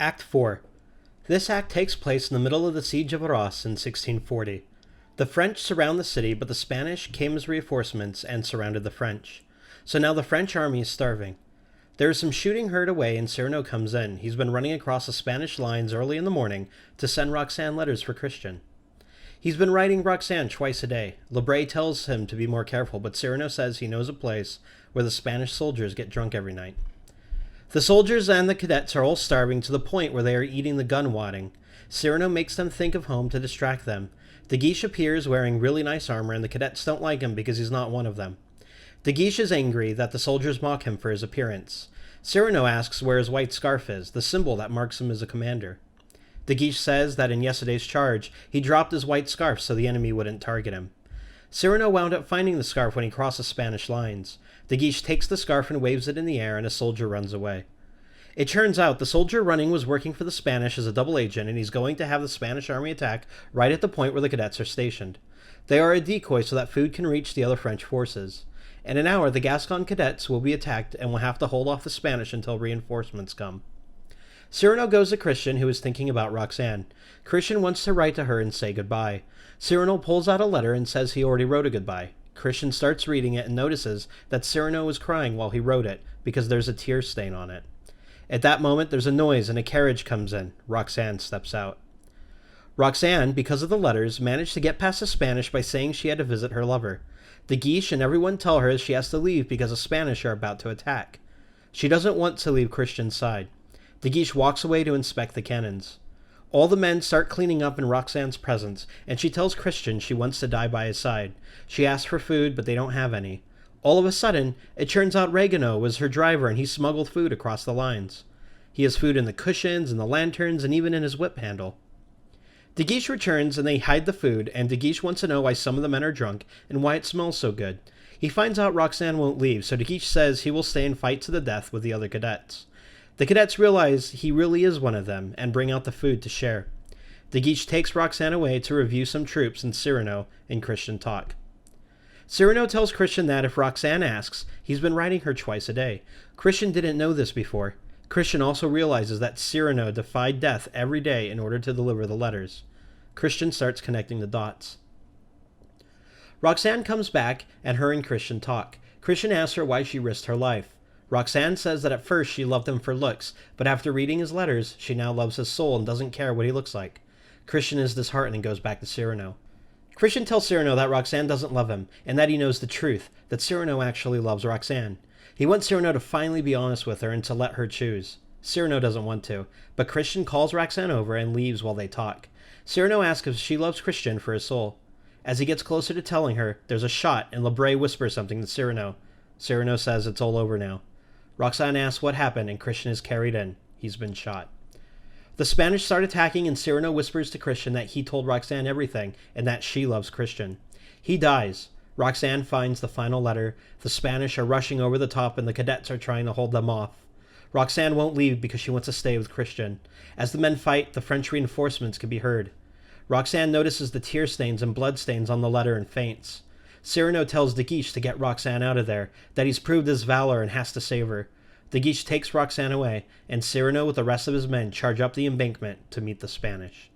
Act 4. This act takes place in the middle of the siege of Arras in 1640. The French surround the city, but the Spanish came as reinforcements and surrounded the French. So now the French army is starving. There is some shooting heard away and Cyrano comes in. He's been running across the Spanish lines early in the morning to send Roxane letters for Christian. He's been writing Roxane twice a day. Bret tells him to be more careful, but Cyrano says he knows a place where the Spanish soldiers get drunk every night. The soldiers and the cadets are all starving to the point where they are eating the gun wadding. Cyrano makes them think of home to distract them. The Guiche appears wearing really nice armor and the cadets don't like him because he's not one of them. The Guiche is angry that the soldiers mock him for his appearance. Cyrano asks where his white scarf is, the symbol that marks him as a commander. The Guiche says that in yesterday's charge, he dropped his white scarf so the enemy wouldn't target him. Cyrano wound up finding the scarf when he crossed the Spanish lines. The Guiche takes the scarf and waves it in the air and a soldier runs away. It turns out the soldier running was working for the Spanish as a double agent and he's going to have the Spanish army attack right at the point where the cadets are stationed. They are a decoy so that food can reach the other French forces. In an hour, the Gascon cadets will be attacked and will have to hold off the Spanish until reinforcements come. Cyrano goes to Christian, who is thinking about Roxane. Christian wants to write to her and say goodbye. Cyrano pulls out a letter and says he already wrote a goodbye. Christian starts reading it and notices that Cyrano was crying while he wrote it because there's a tear stain on it. At that moment, there's a noise and a carriage comes in. Roxane steps out. Roxane, because of the letters, managed to get past the Spanish by saying she had to visit her lover. The Guiche and everyone tell her she has to leave because the Spanish are about to attack. She doesn't want to leave Christian's side. The Guiche walks away to inspect the cannons. All the men start cleaning up in Roxane's presence, and she tells Christian she wants to die by his side. She asks for food, but they don't have any. All of a sudden, it turns out Regano was her driver and he smuggled food across the lines. He has food in the cushions, in the lanterns, and even in his whip handle. De Guiche returns and they hide the food, and De Guiche wants to know why some of the men are drunk and why it smells so good. He finds out Roxane won't leave, so De Guiche says he will stay and fight to the death with the other cadets. The cadets realize he really is one of them and bring out the food to share. De Guiche takes Roxane away to review some troops and Cyrano and Christian talk. Cyrano tells Christian that if Roxane asks, he's been writing her twice a day. Christian didn't know this before. Christian also realizes that Cyrano defied death every day in order to deliver the letters. Christian starts connecting the dots. Roxane comes back and her and Christian talk. Christian asks her why she risked her life. Roxane says that at first she loved him for looks, but after reading his letters, she now loves his soul and doesn't care what he looks like. Christian is disheartened and goes back to Cyrano. Christian tells Cyrano that Roxane doesn't love him, and that he knows the truth, that Cyrano actually loves Roxane. He wants Cyrano to finally be honest with her and to let her choose. Cyrano doesn't want to, but Christian calls Roxane over and leaves while they talk. Cyrano asks if she loves Christian for his soul. As he gets closer to telling her, there's a shot and Bret whispers something to Cyrano. Cyrano says it's all over now. Roxane asks what happened and Christian is carried in. He's been shot. The Spanish start attacking and Cyrano whispers to Christian that he told Roxane everything and that she loves Christian. He dies. Roxane finds the final letter. The Spanish are rushing over the top and the cadets are trying to hold them off. Roxane won't leave because she wants to stay with Christian. As the men fight, the French reinforcements can be heard. Roxane notices the tear stains and blood stains on the letter and faints. Cyrano tells De Guiche to get Roxane out of there, that he's proved his valor and has to save her. De Guiche takes Roxane away, and Cyrano with the rest of his men charge up the embankment to meet the Spanish.